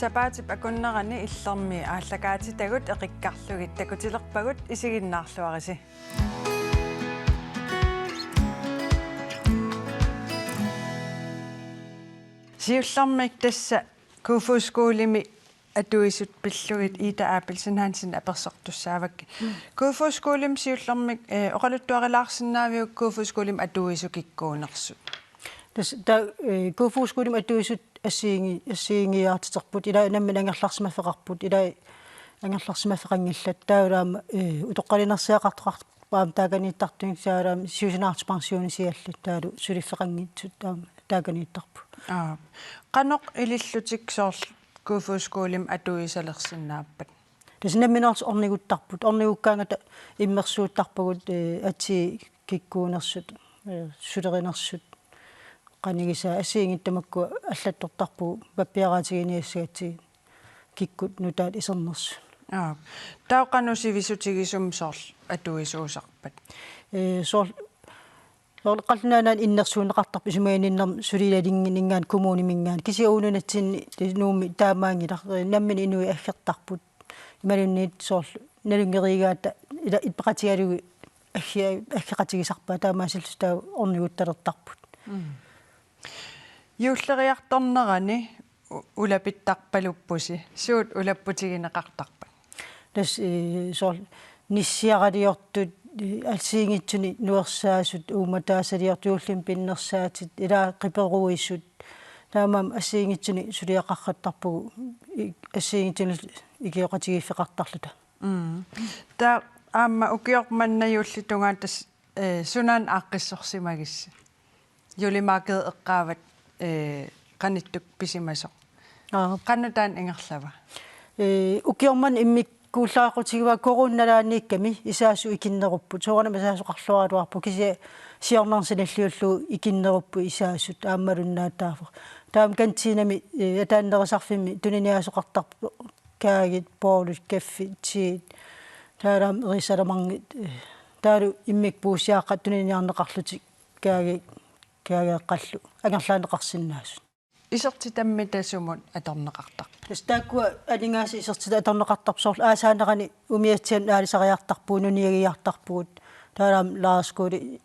Sapaati pakunnerani illermi aallakaati tagut eqikkarlugit takutilerpagut isiginnaarluarisi. Siullermik tassa kuufuuskuulimi atuisut pillugit Ida Abelsen Hansen apersortussaavakki. Kuufuuskuulim siullermik oqaluttuarilaarsinnaaviuk kuufuuskuulim atuisukikkuunersut. Da kuufuuskuulim atuisut ассиингиартитерпут ила наммин ангерларсимафеқарпут ила ангерларсимафеқангилlat таулаама утоққалинерсиақартоқарпаам тааганииттартуин саалаама сиусинаартис пансионисиаллут таалу сулиффеқангитсут таама тааганииттарпу qanoq ilillutик soorl kuufuuskuulim atuisalерсиннааппат тасинамминаарс орнигуттарпут орнигуккаангата иммерсууттарпагут ати киккуунерсут сулеринерсут qanigisa asiingittamakku аллаттортарпу паппиараатигиниассагати киккут нутаат исернерсу таоqanusivisutigисум soorl atuisuusarpat soorl qalnaanaan innersuuneqartarpu isumaaninnarm sulilalinnginningaan kommunimingaan kisiuununatsinni nuumi taamaangilaq nammini inui aggertarput imalunniit soorl nalungerigaata ila ipaqatigalugu aggeqatigisarpaa taamaasillu taa orniguttalерtarput Юуллериарторнерани улапиттарпалуппуси суут улаппутигинеқартарпа тас соор ниссиаралиортут алсиингитсуни нуерсаасут ууматаасалиортууллим пиннерсаатит илаа қиперуиссут таамаам ассиингитсуни сулиақарраттарпугу ассиингитсуни игиоқатигиффеқартарлута та аама укиорманнаюуллитунгаа тас сунаан ааққиссорсимагисса юлимаакед эққаават qanittuk pisimasoq qannutaan ingerlava ukiorman immikkuullaaqutigiva korunnalaaniikkami isaasu ikinneruppu soorana masaasoqarlualuarpu kisi siornarsinalliullu ikinneruppu isaasut aammalunnaataafo taam kantiinami ataannerisarfimmi tuniniaasoqartarpu kaagit poolut kaffi tiit taalaam erisalamarngit taalu immikpuusiaaqa tuniniarneqarlutik kaagit каагааққаллу агерлаанеқарсиннаасут исертитаммитасумут аторнеқартар тастааккуа алингааси исертита аторнеқартарпсоорлу аасаанерани умиатсиан аалисариартарпуу нуниагиартарпуут таалаам лааскуули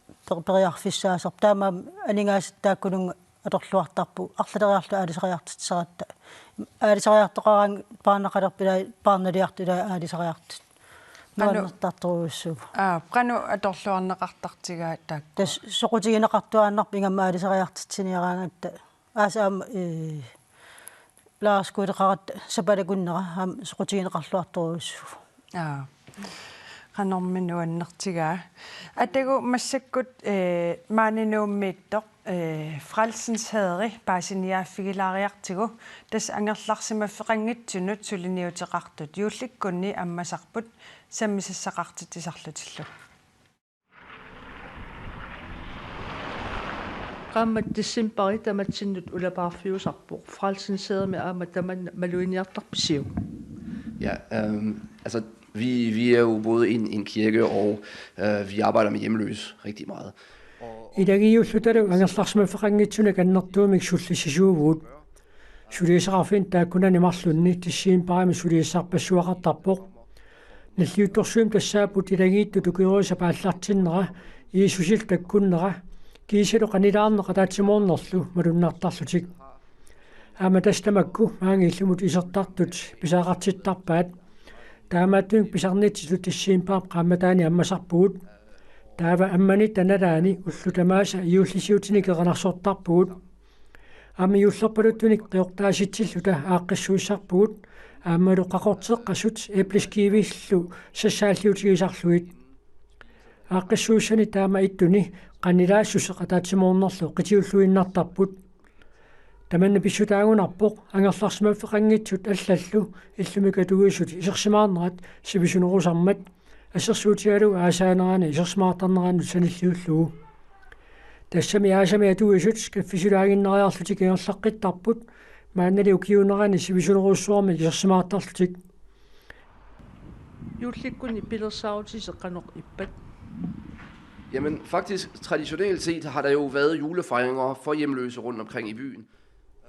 периарфиссаасар таамаам алингааси тааккунунга аторлуартарпу арлалериарлу аалисариартитсератта аалисариартоқараан паанеқалерпила паарналиартула аалисариартут нуаннертартруussuu qanu atorluarneqartartigaa taak tas soqutigineqartuaannarp ingamma aalisariartitsiniaraangatta aasaam laaskuuleqarat sapalakunnera aam soqutigineqarluarturuussuu qanorminuannertigaa atagu massakkut maaninuummiittoq Frelsens Haderi paasiniaaffigilariartigu tas angerlarsimaffeqangitsunut suliniuteqartut yuullikkunni ammasarput sammisassaqartitisarlutillu qammat tissimpari tamatsinut ulapaarfiusarpu Frelsens Haderi aama taman maluiniartarpisiu Ja, altså vi er jo både en kirke og vi arbejder med hjemløse rigtig meget. Idagiullutalu angerlarsimaffeqangitsuna kannertuumik sullissisuuvuut suliisaqarfin taakkunani marlunni tissiimparami suliissarpassuaqartarpoq nalliuttorsuum tassaaput ilagiittu tukiruisa paallartinnera iisusil takkunnera kiisilu qanilaarneqa taatsimornerlu malunnaartarlutik aama tastamakku maangillumut isertartut pisaaqartittarpaat taamaattuing pisarnitsitut tissiimpaam qaamataani ammasarpugut taava ammani tanalaani ullutamaasa iullisiutini keqanarsortarpugut aama iullerpaluttunik qiortaasitsilluta aaqqissuussarpugut aammalu qaqorteqqasut epliskiivillu sassaalliutigisarluit aaqqissuussani taama ittuni qanilaasusseqataatsimornerlu qitiulluinnartarput tamanna pissutaagunarpoq angerlarsimaffeqangitsut allallu illumikatuguisut isersimaarnerat sivisunerusarmat ассерсуутигалу аасаанерани исерсмаартарнерааннут саниллиуллугу тассами аасами атуисут каффисулаагиннериарлутик ингерлаққиттарпут мааннали укиунерани сивисунеруссуарми исерсмаартарлутик юулликкуни пилерсаутисеққанеқ иппат Jamen faktisk traditionelt set har der jo været julefejringer for hjemløse rundt omkring i byen.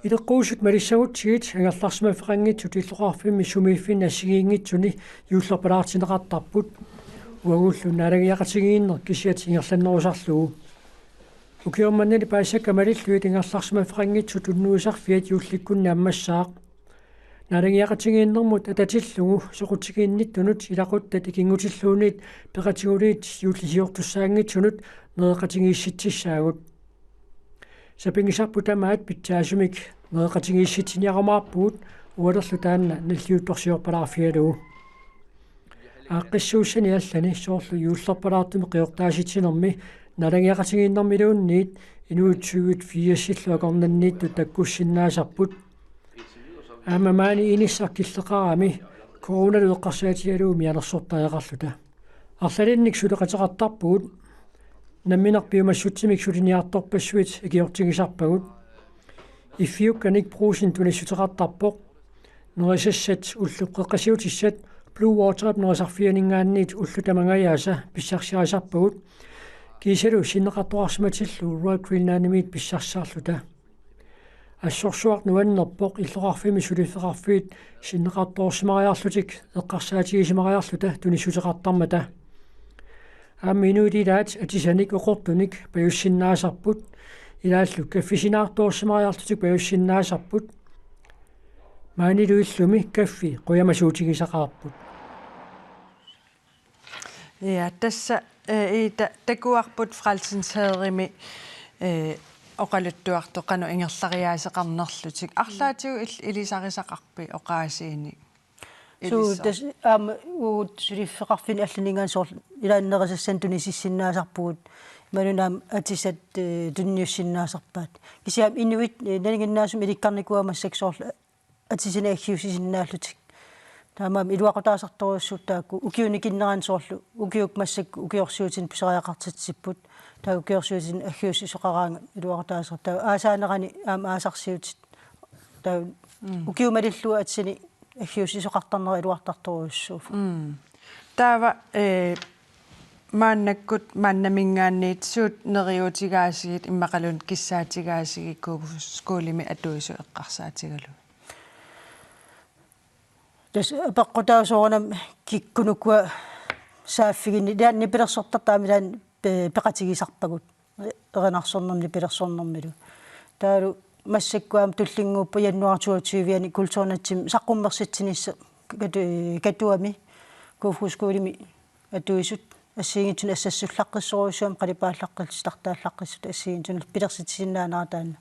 илеққуусут малиссагутсигит ангерларсимафеқангитсут иллоқарфимми сумииффин ассигиингитсуни юуллерпалаартинеқартарпут уагуллу наалагиақатигииннер кисиат ингерланнерусарлугу укиорманнали паасакка малиллуит ингерларсимафеқангитсут уннуисарфиат юулликкунни аммассаақ наалагиақатигииннэрмут ататиллугу соқутигиинниттунут илақуттат икингутиллуунит пеқатигулиит юуллисиортуссаангитсунут неэқатигиисситсиссаагут сапингисарпутамаат питсаасумик неэқатигиисситсиниарамаарпуут уалерлу таанна наллиутторсиорпалаарфиалугу ааққиссууссани аллани соорлу юуллерпалаартуми қиортааситсинерми налагиақатигииннэрмилуунниит инуутсугут фиассиллуакорнанниитту таккуссиннаасарпут аамамаани иниссар киллеқарами короналу эққарсаатигалууми алерсортаеқарлута арлалинник сулеқатеқартарпуут намминарпиумассутсимик сулиниарторпассуит икиортигисарпагут иффиукканик прусин тунissутеқартарпоқ нерисассат уллуққеққасиутиссат blue water нерисарфианингаанниит уллутамангаяаса писсарсиарисарпагут кисалу синнеқартуарсиматиллу Royal Greenland-имиит писсарсаарлута ассорсуар нуаннерпоқ иллоқарфими сулиффеқарфиит синнеқартуорсимариарлутик эққарсаатигисимариарлута тунissутеқартармата амминуутилаат атисаник оқортуник паюссиннаасарпут илааллу каффисинаартуорсимариарлутик паюссиннаасарпут маанилуиллуми каффи қуямасуутигисақарпут Ja, tässä takuarput fralsenshadrimi oqaluttuartoqanu ingerlariaaseqarnerlutik арлаатигу илисарисақарпи оqaasiini das uut sulifeqarfini алланингаан соор илааннерисассан тунисиссиннаасарпугут малунаам атисат тунниуссиннаасарпаат кисиам инуит налингиннаасум иликкарникуамассак соорлу атисинааккиусисиннааллутик таамаам илуақутаасарторуссуттаакку укиуникиннеран соорлу укиук массакку укиорсуутин писариақартатсиппут таа укиорсуутин аггиусси соқараанга илуақутаасар таа аасаанерани аама аасарсиутит таа укиумалиллуа атсини аггиусси соқартарнера илуартарторуссууф таава мааннаккут мааннамингаанниит суут нериутигаасигит иммақалун киссаатигаасигиккуу скуулими атуису эққарсаатигалу тас паққутаасоорнам киккунуккуа сааффигинни таанни пилерсортартаамилаан пеқатигисарпагут эринарсорнэрни пилерсорнэрмилу таалу массаккуам туллингууппа яннуартуатсуивиани культуурнатсим саққуммерситсинисса катуами куфускуулими атуисут ассигинтун ассассуллаққиссоруусуам қалипааллаққилс тартааллаққиссут ассигинтун пилерситсиннаанаа таанна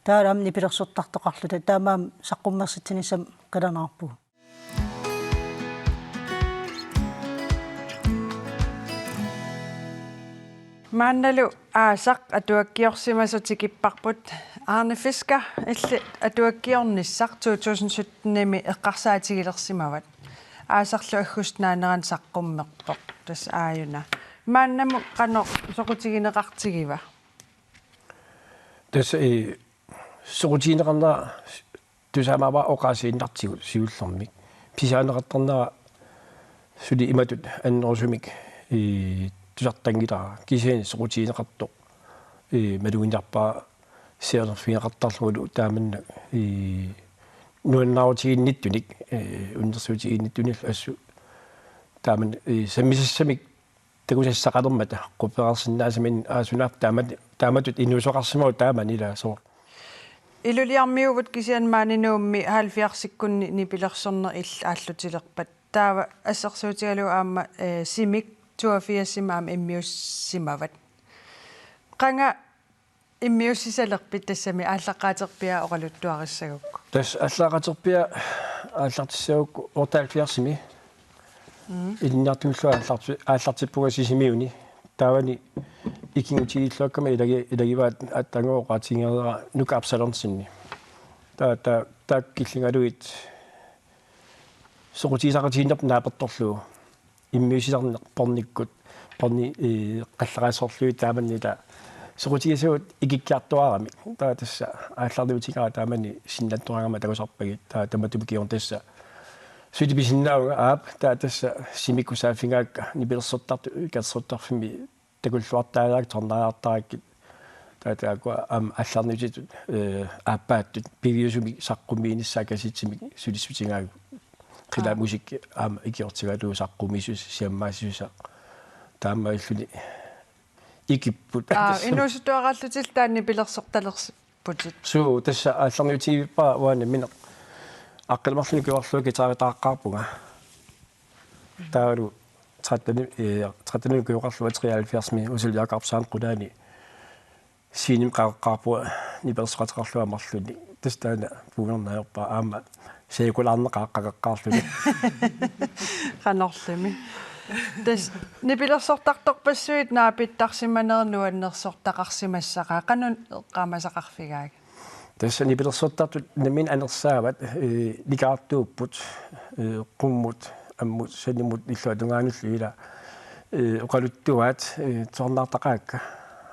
тааламни пилерсортартоқарлута таамаам саққуммерситсиниссам қаланаарпу маанналу аасақ атуаккиорсимасутикиппарпут Arne Fisker илли атуаккиорниссақ 2017-ними эққарсаатигилерсимават аасарлу аггустнаанеран саққуммерпоқ тас ааюна мааннаму қано соқутигинеқартигива тас соқутигинеқарнера тусаамава оқаасииннартигу сиуллэрмик писаанеқартарнера сули иматут аннерусумик тусартангилара кисиани соқутигинеқартоқ малуинарпаа сиалерфиақартарлугу тааманна нуаннаутигинниттуник уннерсуутигинниттунил ассу тааман саммисассамик такусассақалермата қуперарсинаасамин аасунаап тааматут инуусоқарсимау тааманилаасоо илулиармиувут кисиан маанинуумми 70-сиккунни нипилерсорнер ил ааллутилерпат таава ассерсуутигалу аама симик 82-симаам иммиуссимават qanga иммиуссисалерпит тассами ааллаққаатерпиа оқалуттуариссагукку тас ааллаққаатерпиа ааллартиссагукку ортаалфиарсими илинниартуллуа ааллартиппугасисимиуни таавани икингутигиллуаккама илагиваат аттангооqaатингерера нука апсалернсинни тааккиллингалуит соқутисақатииннерп нааперторлуу иммиусисарнеқ порниккут порни қаллараасорлуи тааманнила соқутигисуут икиккиартуарами таа тасса аалларнивутигаа таамани синнаттуарагама тагусарпагит таа таматупикиорн тасса сутиписиннаауга аап таа тасса симиккусаафингаакка нипилерсоттарту кассоттарфими такуллуартаагаак торнаартараккит таатаакуа алларнутитут ааппааттут пивиусуми саққумииниссаакаситсимик сулиссутингаагу қила мусикки икиортигалуу саққумисус сиаммаассуса таама иллуни икиппут инуусутуараллутил таанни пилерсорталерсиппутит суу тасса алларнутигиппаа уана мина аққилмарлуни куарлуа китааритааққарпунга таалу 13 куоқарлуа 73 усулиақарпсаан қунаани синим қаққарпуа ниберсқатеқарлуа марлуни тастаана пугернаерпаа аама сеикулаарнеқааққаққарлуни канорлими тас нипилерсортарторпассуит наапиттарсиманернуаннерсортақарсимассақаа канун эққаамасақарфигааг тасса нипилерсортартут намин анерсаават ликаартууппут қуммут аммут санимут иллуатунгаануллуила оқалуттуаат торнаартақаакка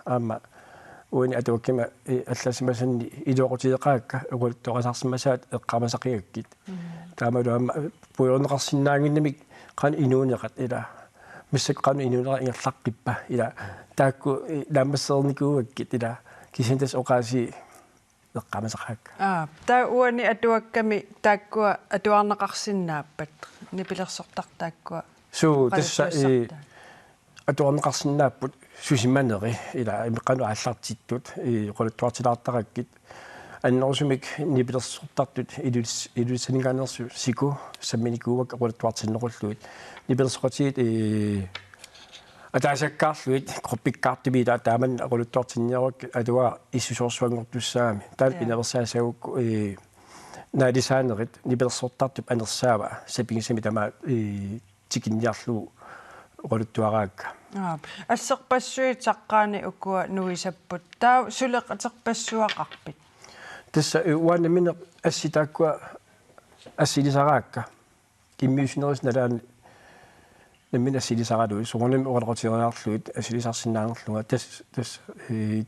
аама уини атуаккима алласимасанни илуоқутиеқаакка оқулуттоқасарсимасаат эққамасақиаккит таамалуама пуйорнеқарсинаангиннамик қан инуунеқат ила миссак қан инуунера ингерлаққиппа ила таакку ламмассерникууаккит ила кисинтас оқааси эққамасақаакка таа уани атуакками тааккуа атуарнеқарсинааппат нипилерсортартааккуа суу тасса атуарнеқарсинааппут сусиманери ила имеққану ааллартиттут қолуттуартилаартараккит аннерусумик нипилерсортартут илулиссанингаанерсу сику самминикууак қолуттуартиннеқуллуит нипилерсоқатиит атаасаккаарлуит кроппиккаартимиила тааман қолуттуартинниаруак атуа иссусоорсуангортуссаами таан пинерсаасагукку наалисаанерит нипилерсортартуп анерсаава сапингисами тама тикинниарлуу qoluttuaraakka ассерпассуит саққаани укуа нуисаппут таа сулеқатерпассуақарпит тасса уанна мина асситааккуа ассилисараакка иммиусинерис налаани намина ассилисаралуи сугунами оралqutieriarluit ассилисарсинаангерлунга тас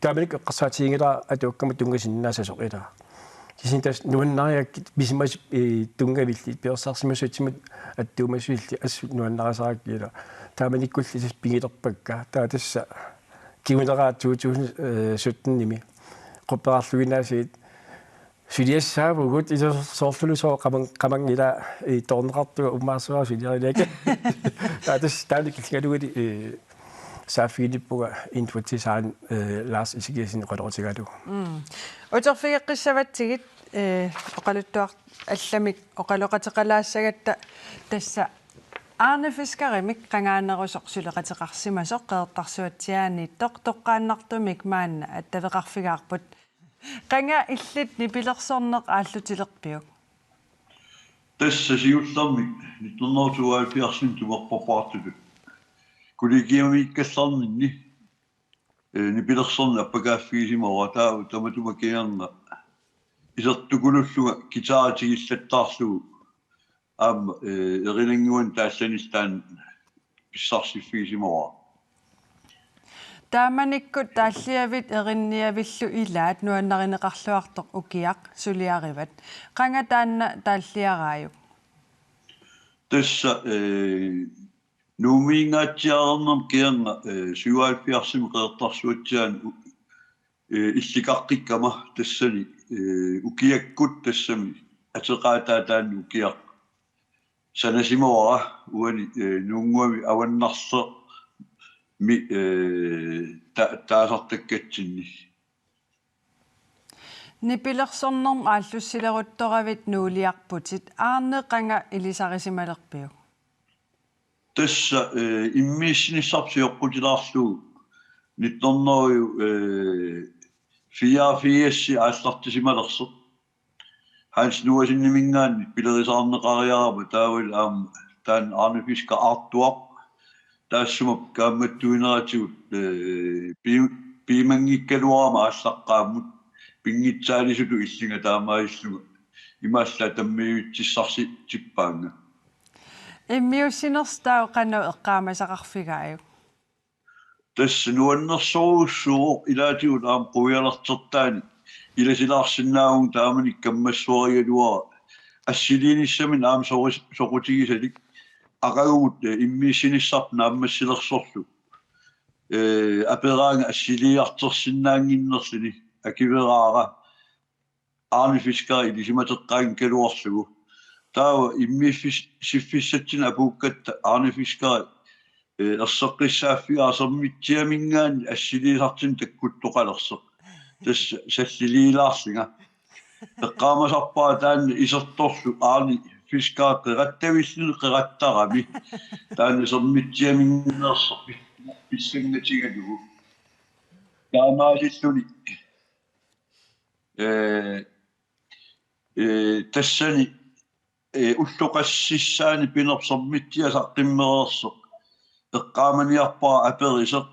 тааманик эққарсаатигила атуаккама тунгасиннаасасоқ ила кисинтас нуаннариаккит бисимас тунгавилли пиорсарсимасуутсимат аттуумасуилли ассу нуаннарасааккила тааманиккуллисис пигилерпакка таа тасса киунераа 2017 qopperarluinaasiit сулиассаавугут исорсорлулусоо qamangila торнеқартуга уммаарсуаа сулиарилака таатас тааликилгалугали саафилиппуга интвутисаан лаас исигиасин qolorutigalu утерфигеққиссаватсигит оқалуттуар алламик оқалоқатеқалаассагатта тасса Arne Fiskerimik qangaannerusоq suleqateqarsimasoq qeertarsuatsiaani toqqaannartumik maanna attaveqarfigaarput qanga illit nipilersorneq aallutilerpiuk tässä siullammi nittornertuaalpiarsin tumerpapaartugut kuligiamikkallarninni nipilersorne appagaaffigisimora taavu tamatumakiarna isertukululluga kitaaratigillattaarlugu am erinninguan taassanistaan pissarsifiisimora тааманикку тааллиавит эринниавиллу илаат нуаннаринеқарлуартоқ укиақ сулиариват қанга таанна тааллиараaju tässä nuumiingaatiarnam kianga 77 qeertarsuutsiaan illikaqqikkama tassani ukiakkut tassami ateqaataataan ukiaq sanasimuara uani nuunguami avannarse mi taasartakkatsinni nipilersornerm aallussileruttoravit nuuliarputit aarne qanga ilisarisimalerpiu tässä immiissinissarsiorputilaarlu nittorneriu fiafiassi aallartisimalerse hans nuasinnimingaanni pilerisaarneqariarama taavil taan Arne Fisker artuaq taassumap kaammattuineraatigut piimangikkaluarama аассаққааммут пингитсаалисуту иллинга таамаиллуга имаалла таммиуитсissarsi типпаанга иммиуссинерстаа qanu eqqaamasaqarfigaaju tässä nuannersoruussuu ilaatigut aam quyalertertaani ilasilaarsinnaagun taamanik kammassuarigaluara assiliinissamin aam soqutigisalik aqagugut immiissinissarp naammassilersorlu aperaanga assiliartersinnaanginnersini akiveraara Arne Fiskar ilisimateqqaang kaluarlugu taawa immiiffissatsin apuukkatta Arne Fiskar erseqqissaaffiaasermittiamingaan assiliisartin takkuttoqalerseq tas salliliilaarsinga eqqaamasarpaa taanna isertorlu Arne Fiskar qerattavissini qerattarami taanna sermittiaminginerseq pissangatigalugu taamaasilluni tassani ulloqassissaani pinersermittiasaqimmererseq eqqaamaniarpaa aperiseq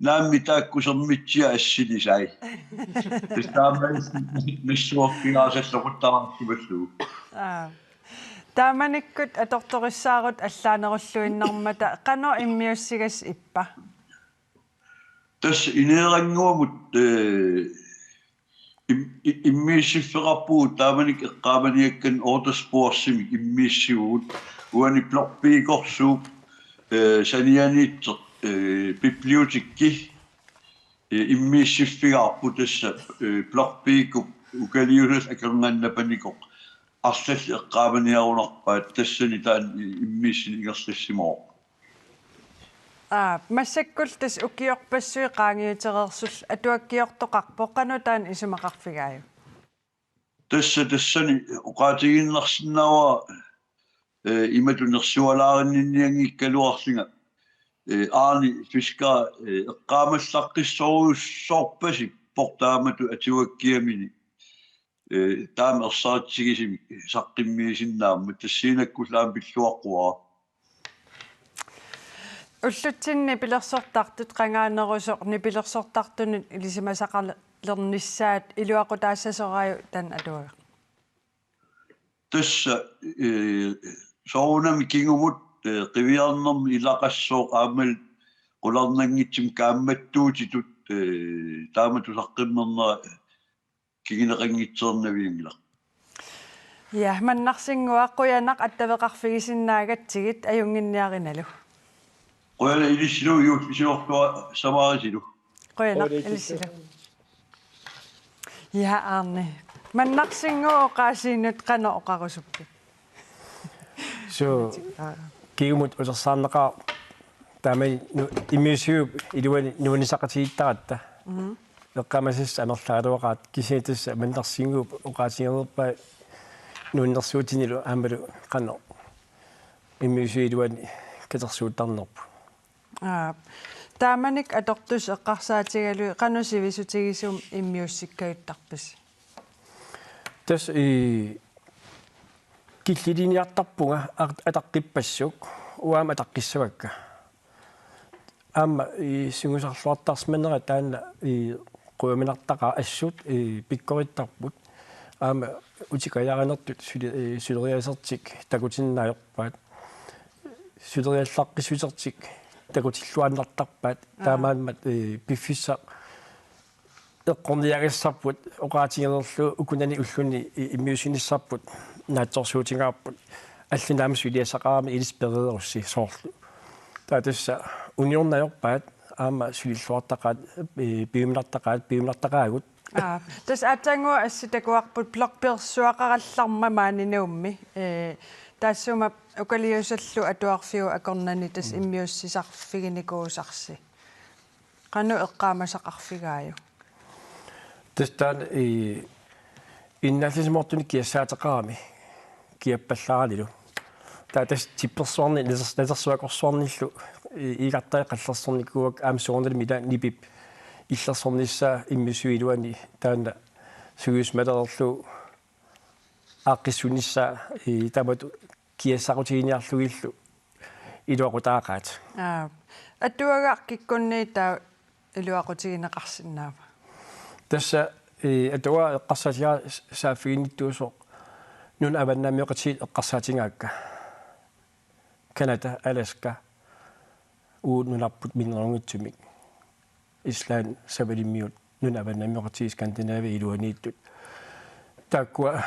naammi taakkusermittia assilisai tastaamais nissuorpingaasallaquttarartumallugu Taamanikkut atortorissaagut allaanerulluinnarmata qano immiussigas ippa. Tas ineeranguamut immiissifferarpuu taamanik eqqaamaniakkan autosportsimi immiissiguut uani blokpiikorsuup sanianiitteq bibliotekki immiissiffigaarpu tassa blokpiikup ukaliusas akerngannapaniqoq arsalli eqqaamaniarunarpaat tassani taan immiissini ingersissimoo Massakkul tas ukiorpassui qaangiuterersull atuakkiortoqarpo qanu taan isumaqarfigaaju. Tassani uqaatiginnarsinnaava imatunersualaarinninniangikkaluarlinga Arne Fiskar eqqaamallaqqissoruussorpasi portaamatu atuakkiamini taama ersaatigisimi saqqimmiisinnaamma tassiinakkullaam pilluaqquara Ullutsinni pilersortartut qangaanerusoq nipilersortartunut ilisimasaqalernissaat iluaqutaassasораaju tan atuaga. Tassa soorunami kingumut qiviarnermi ilaqassooq aamal qularnangitsim kaammattuutitut taamatu saqqimernera kigineqanngitsernaviingila. Ja, mannarsinguaqquyanaq attaveqarfigisinnaagatigit ajunginniarinalu. Qoyana ilisilu isiortua samaarisilu. Qoyanaq ilisilu. Ja, Arne. Mannarsinguoqaasiinut qano oqarusuppi. So kiumut usersaarneqa taamai immiusiup iluani nuunisaqatiittaratta eqqamasissa amerlaaluaqaat kisiitassa mannarsinguup oqaasinerpa nuunnersuutinilu aamalu qano immiusiiluani katersuuttarnerpu Taamanik atortus eqqarsaatigalu qanusivisutigisuum immiussikkayuttarpis. Tas killiliniartarpunga ataqqippassuk uama ataqqissavakka aama sungusarluartarsmanera taanna quuminartaqa assut pikkorittarput aama utikajaranertut syleriasertik takutinnaajorpaat syleriallaqqisusertik takutilluannartarpaat taamaammat piffissaq eqqorniagassarput oqaatigerlerlu ukunani ulluni immiusinissarput naatsorsuutigaarput allinaama syliassaqarami ilisperiderussi soorlu taatassa uniornajorpaat aama sylilluartaqaat piuminartaqaagut Tas atangua assitakuarput blokpersuaqarallarma maaninuummi taassuma ukaliusallu atuarfiu akornani tas immiussisarfiginikuusarsi qanu eqqaamasaqarfigaaju tastaan innallisimortuni kiassaateqarami kiappallaaralilu taatas tippersuarni nasersuakorsuarnillu iigartai qallersornikuak aamsuornali mila nipip illersornissaa immiusuiluani taanna sugiusmalererlu aaqqissunissaa taamatu kiassaqutigiниарлугиллу илуақутаақаат аттуагаақкиккунниитаа илуақутигинеқарсинаава тасса атуа эққарсаатига сааффигинниттуусоо нун аваннаамиоқатиит эққарсаатингаакка Канада Аласка уунунарпут миннерунгитсумик Исланд савалиммиут нун аваннаамиоқатиит Скандинавия илуанииттут тааккуа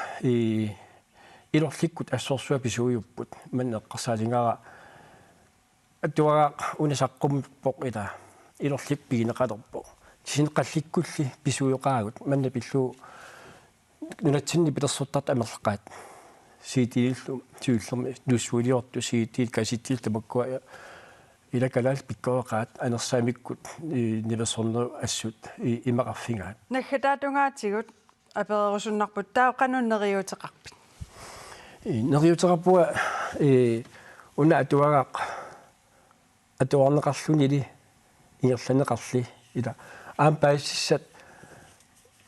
илорликкут ассорсуа писуйуппут маннеққарсаатингара аттуага унисаққумпоқ ила илорлиппигинеқалерпо синеқалликкулли писуйоқаагут манна пиллуу нунатсинни пилерсуттарт амерлақаат сиитииллу тиуллерми дуссуилиорту сиитиил каситтиил тамаккуа илакалаал пиккоақаат анерсаамиккут нилерсорнеру ассут имақарфингаат наггатаатунгаатигут аперерусуннарпут таақануннериутеқарпит нериутерапуа уна атуагаақ атуарнеқарлунили ингерланеқарли ила аампаассат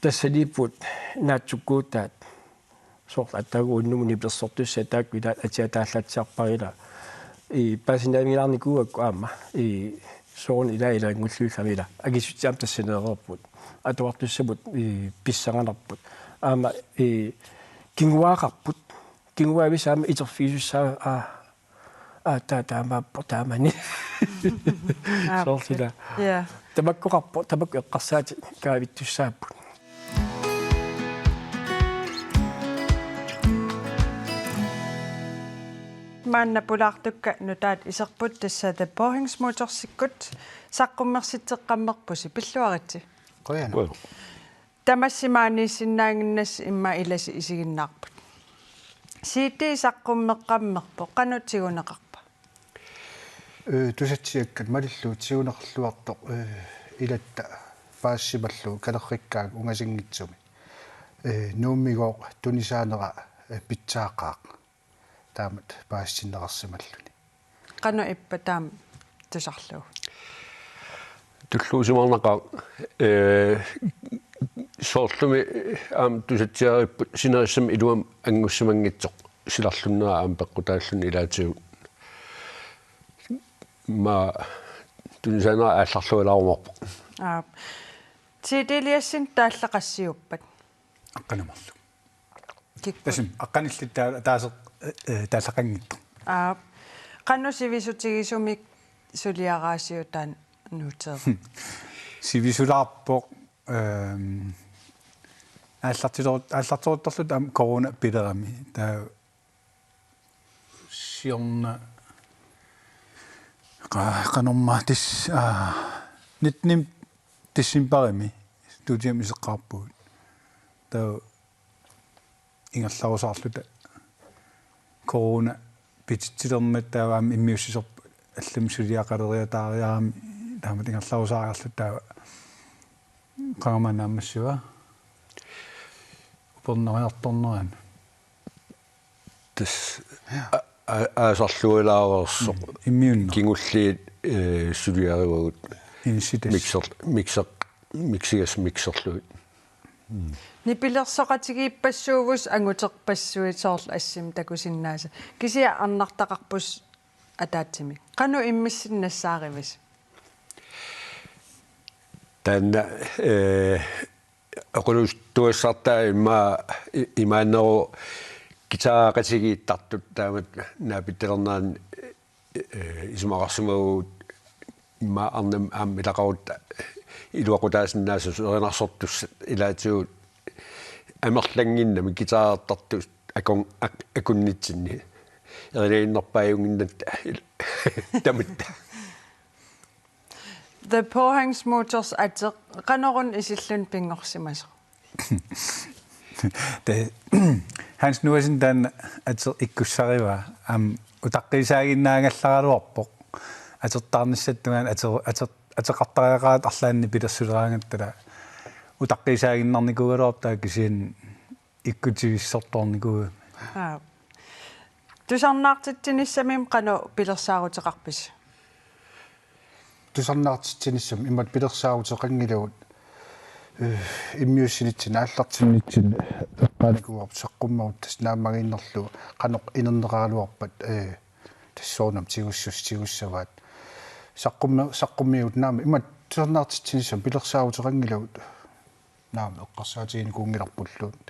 тассалиппут наатсуккуутаат сорт аттагу уннумуни плерсортуссаа тааккуила атиатааллатсиарпарила пасинамиларникуакку аама соон илаилангуллуулламила агисутсаам тассанеерерпут атуартуссамут писсангаларпут аама кингуаақарпут кингуавис аама итерфиисуссаа таамааппортаамани сортила я табаккоқарпо табак эққарсаати каавиттуссааппут манна пулаартукка нутаат исерпут тассаата похингсмуторсиккут саққуммерситеққаммерпуси пиллуарити qoyana тамассимааниссиннаангиннас имма иласи исигиннаарпут сиити саққуммеққаммерпо қанутсигунеқарпа тусатсиаккат малиллуу тигунерлуартоқ илатта паассималлу калерриккааг унгасингитсуми нууммигоо тунисаанера питсаақаақ таамат паассиннеқарсималлуни қану иппа таам тусарлуу туллуусимарнаqa соорлуми аам тусатсиариппут синериссами илуам ангуссамангитсоқ силарлуннера аам пеққутааллуни илаатигут ма тунисаанера аалларлуилаарумарпо тиделиассин тааллақассиуппат аққанамарлу тасим аққаниллиттаа таасеқ тааллақангитто қану сивисутигисумик сулиараасиутаан нутер сивисулаарпоқ ааллартилерлут ам корона пилерами таа сиорна qanummatis nitnim tissimparimi tuutiamisеққарпуут таа ингерларусаарлута корона пититсилермат тааваам иммиуссисерп аллам сулиақалериатаариарами таамат ингерларусаариарлут таава qaamanaammассуа упернериарторнеран тас аасарлуилааверсоқ иммиунна кингуллиит сулиаривагут миксигас миксерлуит нипилерсоқатигииппассуувус ангутерпассуитсоорл ассим такусиннааса кисиа арнартақарпус атаатсими қану иммиссиннассааривис танна aqulus tuissartaa imaanneru gitaaqatigиittартут таамат наапиттелернаан исмақарсимагуут имма арнам ааммилақарут илуақутаасиннаасу суеринарсортус илаатигут амерлангиннами гитаартартус акуннитсинни эрилииннерпааюнгиннат тамутта The påhængsmotors ate qanorun isillun pingorsimaser. Det Hans Nuasin dan ate ikkussariva am utaqqiisaaginnaangallaruarpoq atertarnissattugan ate qartariaqaat arlaanni pilersuleraangattala utaqqiisaaginnarnikugaluarp taakisiin ikkutivissortornikuga. Tusarnaartittinissamim qanu pilersaaruteqarpis. Tusarnaartittinissam immat pilersaaruteqangilugut immiussinitsin aallartimnitsin eqqaanikuuarp saqqummarut tas naammagiinnerlu qanoq inerneraaluarpat tassoornam tigussavaat saqqummiut naama immat tusarnaartittinissam pilersaaruteqangilugut naama eqqarsaatiginikuungilarpulluut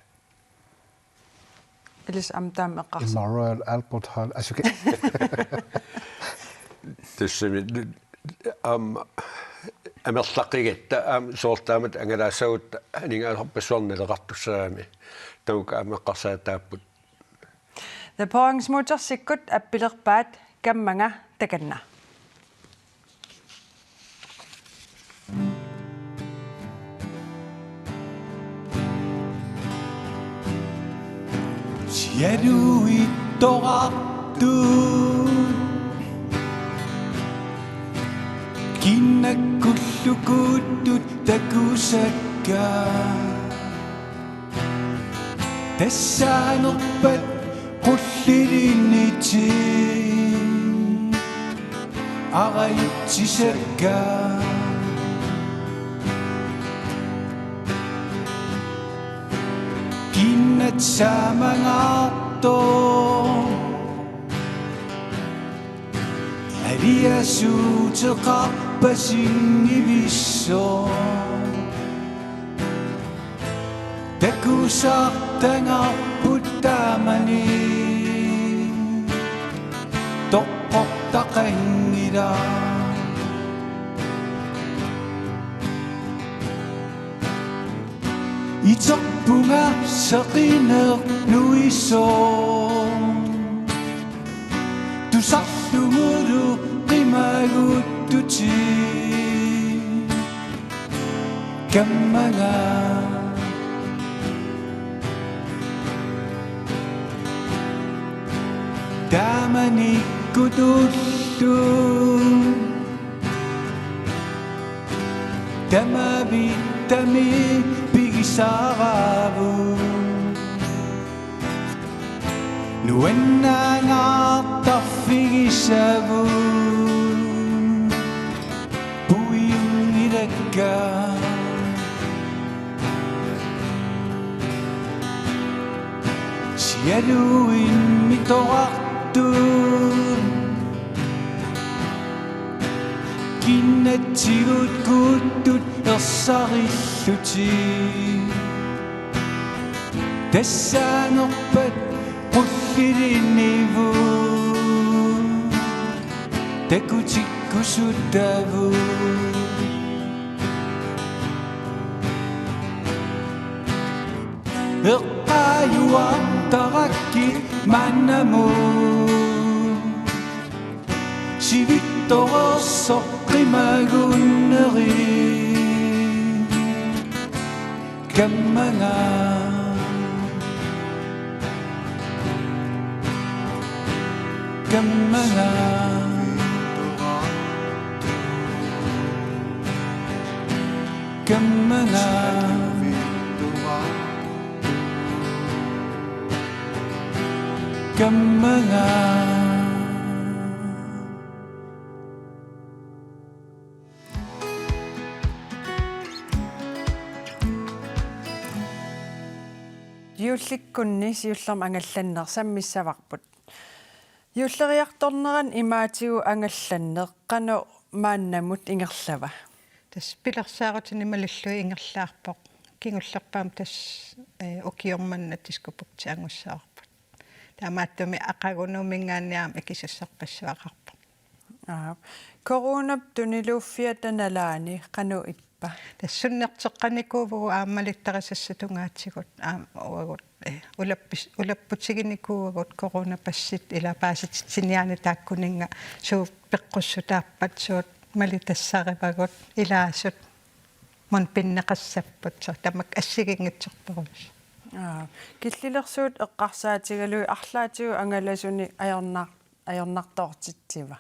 Ilis amtaam eqqarsa in Royal Albert Hall asuke тассами амерлаққигатта соортаамат ангалаассагут анингаалерпассуарнилеқартуссаами таука амеққарсаатааппут The påhængsmotors sikkut appilerpaat kammanga takanna Siaru ittorartu Kinnakullukuuttut takusakka Tassaanerpat qullilinniti Arayutsisakka Kinnat saamangaarto Aliasuuteqarpasinnivisso Takusaartangarput taamani Toqqortaqangila Iterpunga seqineernuisso Tusarlugulu qimaguttuti Kammanga Tamanikutullu Tamavittami pigisaravu Nuennangaartarfigisavu Puiungilakka Sialuin mitorartu Kinnatsigut kuttut ersarilluti Tassaanerpat qullilinivu Takutikkusuttavu Eqqaayuartarakki mannamu Sivittorersoqqimagunneri Kammanga Kammanga Kammanga Kammanga Юулликкунни сиуллерм ангалланнер саммиссаварпут. Юуллериарторнеран имаатигу ангалланнеқ қано мааннамут ингерлава. тас пилерсаарутини малллуи ингерлаарпоқ кингуллерпаам тас окиорманна тискупукти ангуссаарпут таамааттуми ақагунумингааниаам икисассарпассуақарпоқ коронап тунилууффиатаналаани қано иппа тассуннертеққаникуувгу ааммалиттарисассатунгаатсигут уагут улаппутигиникууагут коронапассит илапааситсиниани тааккунинга суу пеққуссутааппат суут малитассаривагут илаасут мон пиннеқассаппут тамак ассигингитсорторус киллилерсуут эққарсаатигалуи арлаатигу ангаласуни аёрнартоортитсива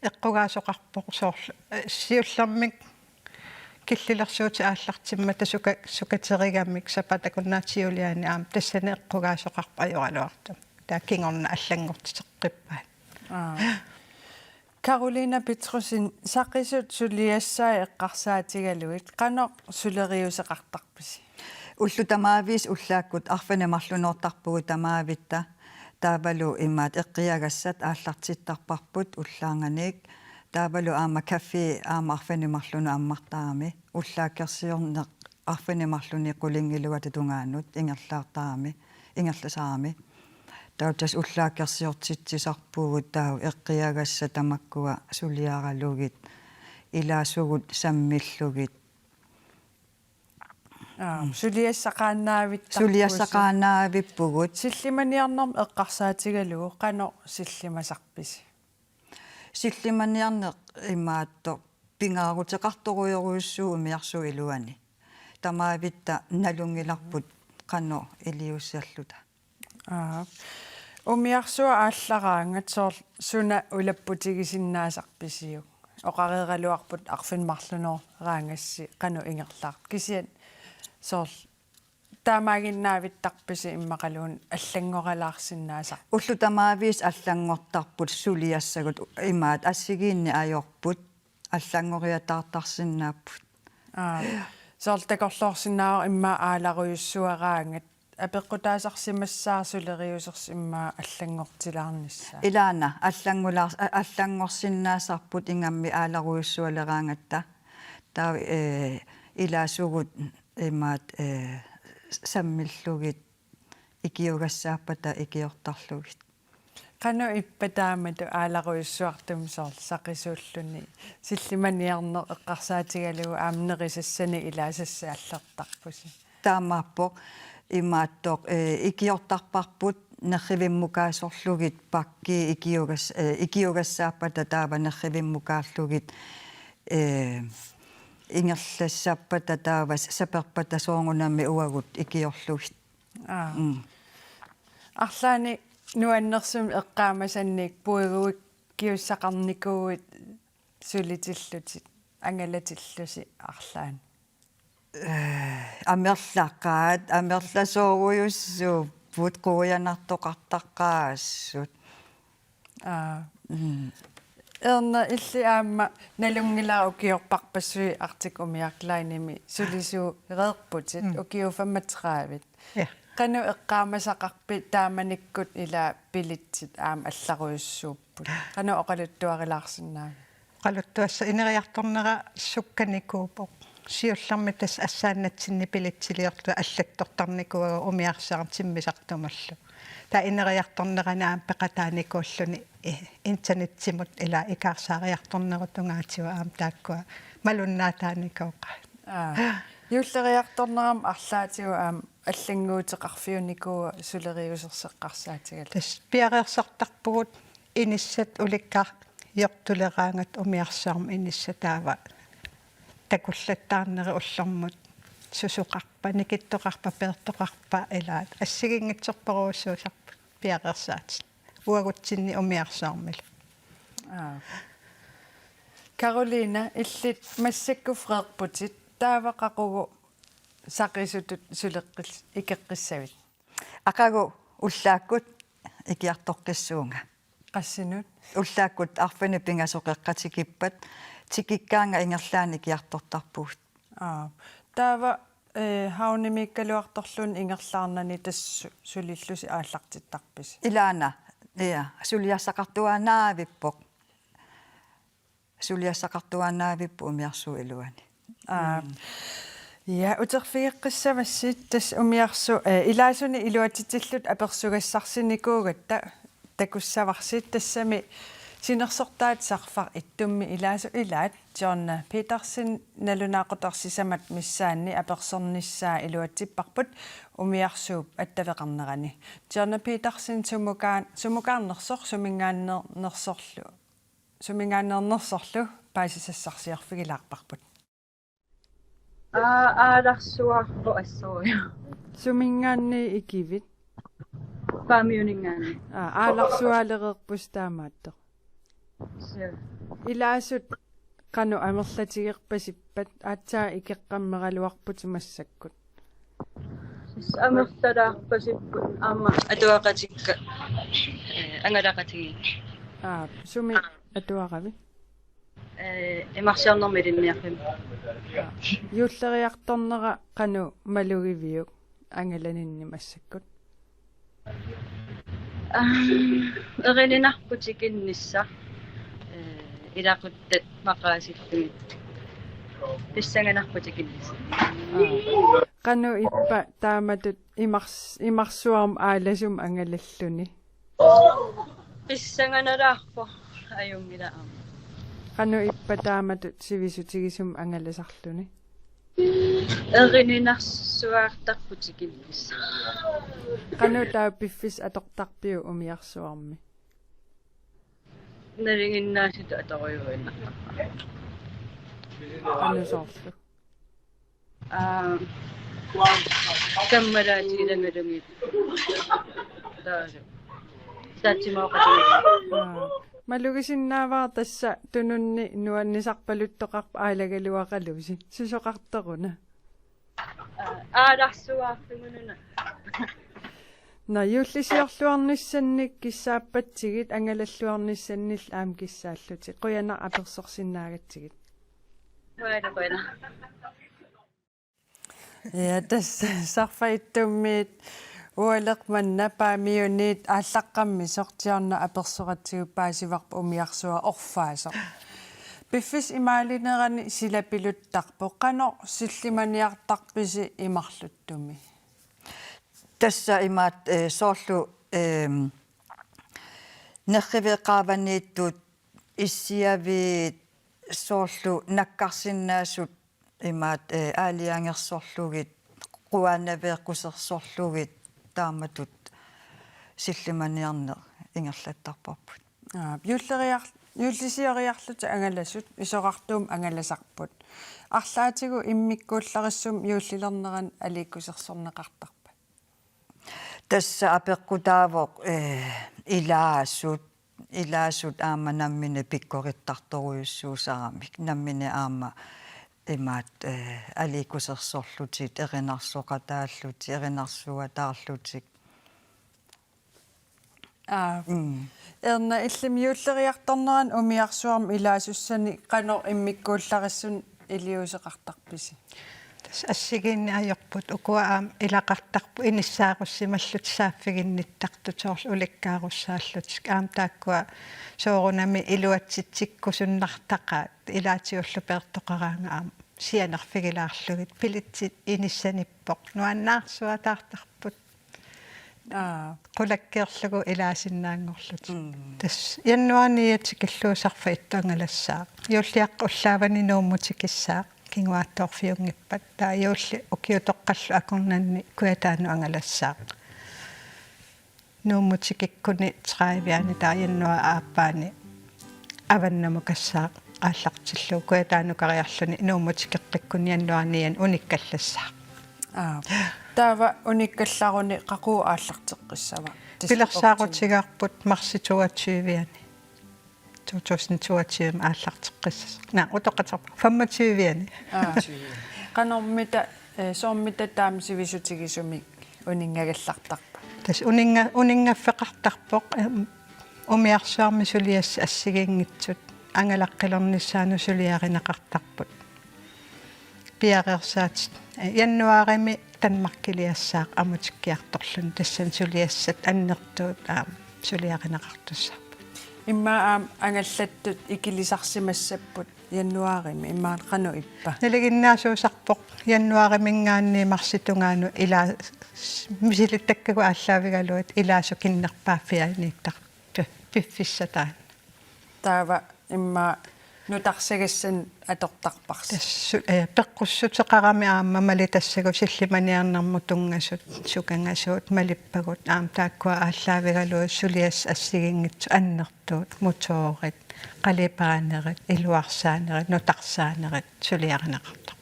эққугаасоқарпоқ соорлу сиуллермик киллилерсуути ааллартиммата сукатеригаммик сапатакуннаатиулиани аам тассане эққугаасоқарпа аёралуартам таа кингорна аллангортитеққиппаат Каролина Петрусин сақисут сулиассаа эққарсаатигалуит қано сулериусеқартарписи уллу тамаавис уллааккут арфанамарлунеортарпугу тамаавитта таавалу имаат эққиагассат ааллартиттарпарпут уллаанганик таавалу аама кафе аама арфанамарлуну аммартаами уллааккерсиорнеқ арфанамарлуни қулингилуата тунгаанут ингерлаартаами ингерласаами таутас уллааккерсиортитсисарпугут тау эққиагасса тамаккуа сулиаралугит илаасугут саммиллугит сулиассақаанаавиппугут силлиманиарнерм эққарсаатигалугу қано силлимасарписи силлиманиарнеқ имаатто пингаарутеқарторуйоруйуссуу миарсу илуани тамаавитта налунгиларпут қано илиуссаллута Umiarsua ааллараангат соор суна улаппутигисиннаасарписиу оқареералуарпут арфинмарлуноо раангасси қану ингерлаар кисиат соор таамаагиннаавиттарписи иммақалуун аллангоралаарсиннаасар уллутамаавис аллангортарпут сулиассагут имаат ассигиинни аёрпут аллангориатаартарсинааппут соор такорлоорсинаава имма ааларуйуссуараангат апеққутаасарсимассаасулериусерс имма аллангортилаарнissaа илаана аллангорсиннаасарпут ингамми ааларуйуссуалераангатта таа илаасугут имаат саммиллугит икиугассааппата икиортарлугит qanu ipпатаамату ааларуйуссуартум соор сақисууллуни силлиманиарнер эққарсаатигалугу аамнерисассани илаасассааллертарпуси таамааппо имааттоқ икиортарпарпут нерривиммукаасорлугит пакки икиугассааппата таава нерривиммукаарлугит ингерлассааппата таавас саперпата сооргунамми уагут икиорлугит арлаани нуаннерсум эққаамасанник пуигуик киуссақарникууит сулитиллутит ангалатиллуси арлаани амерлаққаат амерласооруйуссуу пут қуянартоқартаққаассут эрна илли аама налунгилаа укиорпарпассуи артик умиарлаиними сулисуу реерпутит укиуфамматераавит qanu eqqaamasaqarpi taamanikкут ила пилитсит аама алларуйуссууппут qanu oqaluttuarilaarsinnaa qaluttuassa ineriartornera sukkanikkuupoq siullarmi tas assaannatsinni pilitsiliorlu аллатторtarnikuaga umiarsaartimmisartumallu ta ineriartorneranaam peqataanikuulluni internetsimut ila ikaarsaariartornerutungaatiwa aam taakkua malunnaataanikuoqa юллериарторнерам арлаатигу аам аллангуутеқарфиуникуа сулериусерсеққарсаатигал тас пиареерсартарпугут иниссат уликкар йортулераангат умиарсаарм иниссатаава такуллаттаарнери уллэрмут сусуқарпа никиттоқарпа пеэртоқарпа илаат ассигингитсорперуussуусарпа пиареерсаат уагутсинни умиарсаармил Каролина иллит массакку фреерпутит таавақақугу сақисутут сулеққис икеққиссавит ақагу уллааккут икиартоққиссуунга qasinut уллааккут арфани пингасоқеққатикиппат тикиккаанга ингерлаани киартортарпугут таава хаунimikkaluartorlun ingерлаарnani тассу сулиллуси ааллартиттарпис илаана сулиассақартуанаавиппоқ сулиассақартуанаавиппу умиарсуу илуани я утерфиеққиссавассит тас умиарсу илаасуни илуатитиллут аперсугассарсиникуугатта такуссаварсит тассами синерсортаат сарфар иттумми илаасу илаат John Petersen налунаақутарсисамат миссаанни аперсорниссаа илуатсиппарпут умиарсууп аттавеқарнерани John Petersen сумукаарнерсор сумингааннернерсорлу паисисассарсиарфигилаарпарпут ааларсуарпо ассориа сумингаанни икивит памиунингаани ааларсуалерерпус таамаатто илаасут qanu амерлатигерпасиппат аатсаа икеққаммералуарпут массаккут амерлалаарпасиппут аама атуақатикка ангалақатиги суми атуарави эмарсиарнэрмилинниарфим юллериарторнера qanu малугивиук ангаланинни массаккут эринарпутикиннисса илақуттат мақаасиллугит писсанганарпутикиннисса qanu иппа тааматут имарсуарм ааласум ангалаллуни писсанганалаарпо аюнгилаа qanu иппа тааматут сивисутигисум ангаласарлуни эрининарсуаартарпутикиннисса qanu таа пиффис атортарпиу умиарсуарми налингиннаасита аторюуиннарпа qanu соорлу каммалаатигиламалунгит taasu taatsimooqatiga малугисиннааваа тасса тунунни нуаннисарпалуттоқарпа аалагалуақалуси сусоқарторуна аадарсуаарфигунуна на юллисиорлуарниссанник киссааппатсигит ангалаллуарниссаннил аам киссааллути қуяна аперсорсинаагатсигит коена я тас сарфаиттуммиит уалеқманна паамиунниит ааллаққамми сортиарна аперсоратсигу паасиварпа умиарсуа орфаасо пиффис имаалинерани силапилуттарпо қано силлиманиартарписи имарлуттуми тасса имаат соорлу нерривеқааванииттуут иссиави соорлу наккарсиннаасут имаат аалиангерсорлугит қуаанавеэққусерсорлугит тааматут силлиманиарнер ингерлаттарпарпут юллисиориарлута ангаласут исоқартуум ангаласарпут арлаатигу иммиккууллариссум юуллилернеран алииккусерсорнеқартарпа тасса апеққутаавоқ илаасут аама наммине пиккориттарторуйуссуусарамик наммине аама имаат алииккусерсорлутит эринарсоқатааллути эринарсуатаарлутик эрна иллимиуллериарторнеран умиарсуарм илаасуссани қано иммиккууллариссун илиусеқартарписи ассигинни аёрпут укуаам илақартарпу иниссаагуссималлут сааффигинниттарту соорл уликкааруссааллутик аам тааккуа соорунами илуатситсиккусуннартақаат илаатиуллу пеэртоқараанга аам сианерфигилаарлугит пилитсит иниссаниппоқ нуаннаарсуатаартарпут qulakkeerlugu ilaasinnaaangorlut tas jannuarniatikilluusarfa ittuangalassaa yuulliaq ullaavani nuummutikissaa kinguaattoorfiungippat taa yuulli ukiutoqqallu akornanni kuataanu angalassaa nuummutikikkuni traiviani taa jannua aappaani avannamukassaa ааллартиллу куатаанукариарлуни нууммутикеққиккун яннуарниан униккаллассаа таава униккалларуни қақуу ааллартеққиссава пилерсаагутигаарпут марситуатсиивиани 2022 ааллартеққиссас на утоқатарпа 25-виани канормита соормита таамсивисутигисумик унингагаллартарпа тас унингаффеқартарпоқ умиарсуарми сулиасса ассигингитсут ангалаққилернissaanu сулиаринеқартарпут пиареерсаат яннуарими танмаркилиассаақ амутиккиарторлун тассан сулиассат аннертуут сулиаринеқартуссарпут иммаа ангаллаттут икилисарсимассаппут яннуарими иммаа қану иппа налигиннаасуусарпоқ яннуаримингаанни марситунгаану ила мисилиттаккагу ааллаавигалуат илаасу киннерпааффианииттар пиффиссатаан таава имма нутарсагассан атортарпарс пеққуссутеқарами аама малитассагу силлиманиарнэрму тунгасут сукангасуут малиппагут аам тааккуа ааллаавигалуа сулиас ассигингитсу аннертуут мутоорит қалипаанерит илуарсаанерит нутарсаанерит сулиаринеқартарпа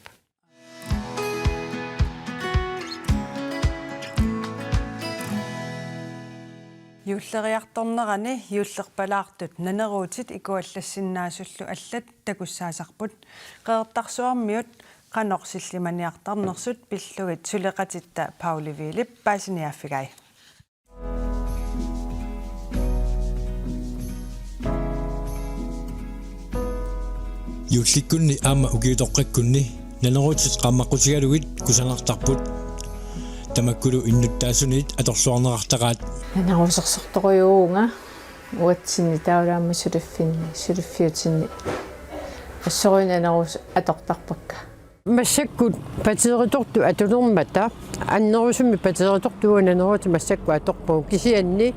юллериарторнерани юллерпалаартут нанеруутит икуаллассиннаасуллу аллат такуссаасарпут қеэртарсуармиут канорсиллиманиартарнерсут пиллугит сулеқатитта пауливилип паасиниааффигай юлликкунни аама укиутоққаккунни нанеруутит қаммаққутигалугит кусанартарпут тамаккулу иннуттаасунит аторсуарнеқартақаат нанарусерсорторюунга уатсинни таулаамма сулиффиутинни ассоруинанерус атортарпакка массаккут патериторту атулермата аннерусумми патеритортуа нанерути массакку аторпуу кисианни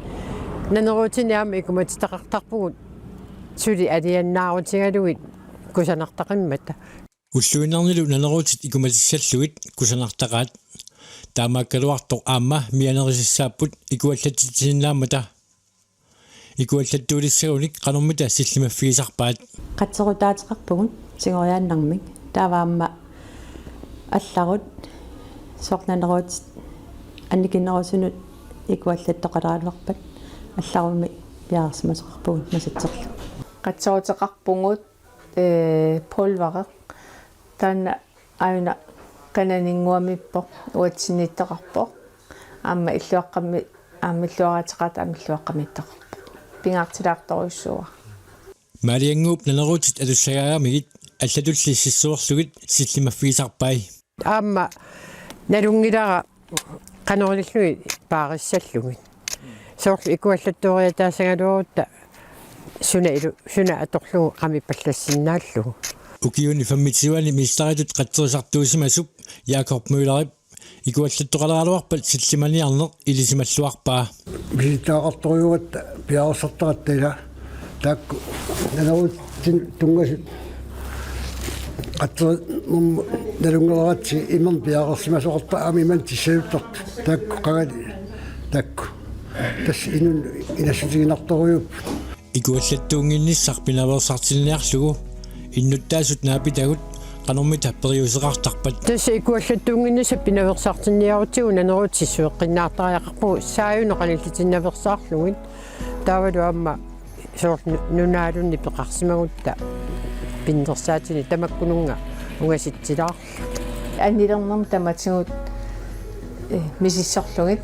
нанерутиниаама икуматитақартарпугут сули алианнаарутигалугит кусанартақиммата уллуинарнилу нанерутит икуматиссаллугит кусанартақаат таамааккалуартор аама мианерисиссааппут икуаллатитсиннаамата икуаллаттуулиссагуник канормита силлимаффигисарпаат қатсерутаатеқарпугун сигориааннармик тааваамма алларут сорнанеруут анникинерусунут икуаллаттоқалаалуарпат алларуми пиаарсимасеқарпугут масатсерлу қатсоотеқарпугут полвареq таана аюна кананингуамиппо уатсиниттеқарпо аама иллуаққами аамиллуаратеқат аамиллуаққамиттеқарпо пингаартилаарторуйссуа мариангууп нанерутит алуссагаагамигит аллатуллиссиссуорлугит силлимаффигисарпай аама налунгилара канориллуи паариссаллугит соорлу икуаллаттуариатаасагалуурутта суна аторлугу qamippallassinnaallugu укиуни фаммитсивани мистаритут қаттерисартуусимасуп Jakob Møllerup икуаллаттоқалаалуарпат силлиманиарнеқ илисималлуарпаа милитаақарторюгат пиаарсартаратта таакку нанерут тунгасут qatter nalungeratsi imman piaqarsimasoqarta aamiman tissayuttart taakku qagani taakku tass inun inassutiginartoruyup икуаллаттуунгинниссар пинаверсартилниарлугу иннуттаасут наапитагут qanormit periuseqartarpat тасса икуаллаттуунгиннаса пинаверсартинниарутигу нанерутиссуэққиннаартариақарпу сааюнеқалиллитиннаверсаарлугит таавалу аама соор нунаалунни пеқарсимагутта пиндерсаатини тамаккунунга угаситсилаар аннилернэрм таматигут мисиссорлугит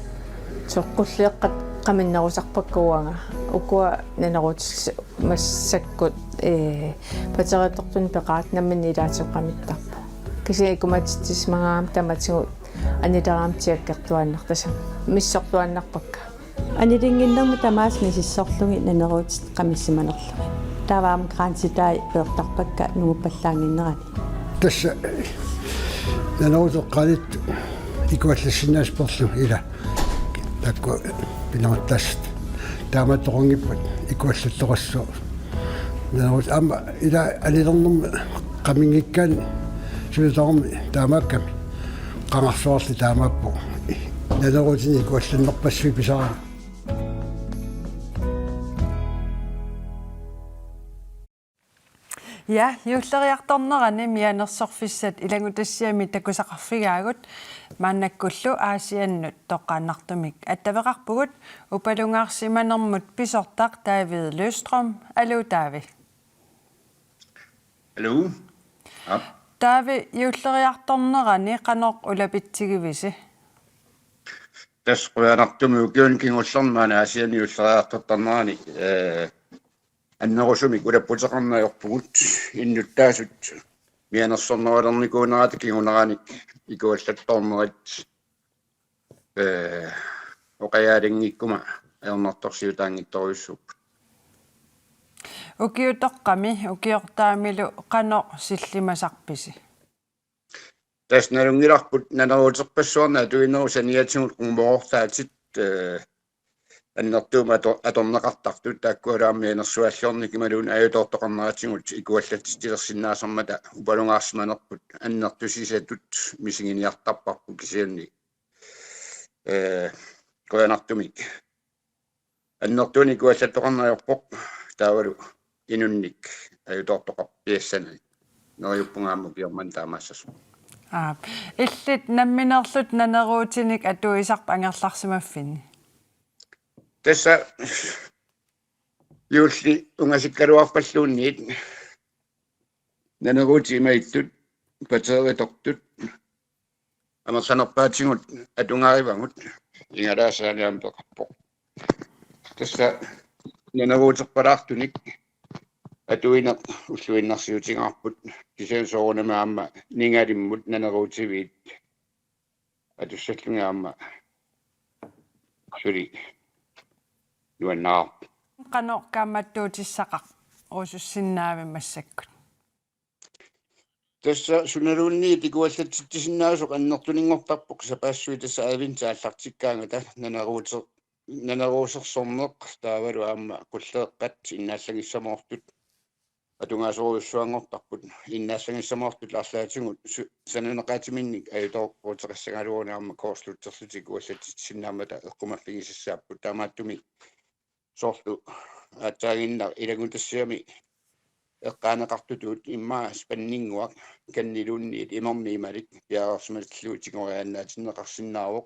соққуллиэққат qaminnarusarpakkuanga ukua nanarutis massakut pateretortun peqaat nammanni ilaatiqqamittarpu kisi ikumatitsis mangaam tamatigut anileraam tiakkertuannartasa missortuannarpakka анилингиннэрму тамаас мисиссорлуги нанеруутит qamissimanerlugi тааваам гранситай пеэртарпакка нугуппаллаангиннерани тасса нанерутеққалит икуаллассинаасперлу ила такку пинартаст тааматорунгиппат икуаллаллорассу нанерут аама ила алилернэрм qamingikkaani сулитарми таамаакками qangarsuarli таамааппу нанерутини икуалланнерпассуи писараа Ja, юллериарторнерани мианерсорфиссат илагутассиами такусақарфигаагут мааннаккуллу аасианнут тоққааннартумик аттавеқарпугут упалунгаарсиманермут писортақ David Løstrøm алу David. Алу. Ja. David юллериарторнерани қанор улапитсигивиси. Тасқуянартуми укиункингуллернаана аасиани юллериартортарнерани аннерусумик улаппутеқарнаёрпугут иннуттаасут мианерсорнералерникуунератикигунераник икуаллатторнерит оқаяалингиккума аернарторсиутаангитторюссуп укиутоққами укиортаамилу қано силлимасарписи тасналунгиларпут нанеруутерпассуарна туинерусаниатсигут куммоортаатит аннертума аторнеқартартут тааккуалаами энерсуаллорник ималуун аюутоортоқарнератсигут икуаллатситилерсиннаасармата упалунгаарсиманерпут аннертусисатут мисигиниартарпарпу кисианни коянартумик аннертуни икуаллаттоқарнеорпоқ таавалу инунник аюутоортоқарпиассана нериуппунгаамму киорман таамаассасу иллит намминерлут нанеруутиник атуисарп ангерларсимаффини тесса юлли унгасиккалуарпаллуунниит нанеруутимаиттут патеритортут амасанерпаатингут атунгаривангут ингалаасааниампеқарпо тесса нанеруутерпалаартуник атуинеқ уллуиннарсиутингаарпут кисаусоорунамаама нингалиммут нанеруутивиит атуссаллунгаама сури юаннаа qano kaammattuutissaqaq usussиннаави массаккут тасса сунерунни тикуаллатситтисиннаасоқ аннертунингортарпоқ сапаассуи тасса авин тааллартиккаангата нанеруусерсорнеқ таавалу аама куллеэққат иннааллагиссамоортут атунгаасоруйуссуангортарпут иннааллагиссамоортут ларлаатингут сананеқаатиминник аюторпуутеқассагалуунаама коорслутсерлутик уаллатситтисиннаамата эққумаллигисассааппут таамааттуми соорлу атаагиннар илагутассиами эққаанеқартутуут иммаа спаннингуак каннилуунниит имермиималик пиаарсмаллуутигорианнаатиннеқарсиннаавоқ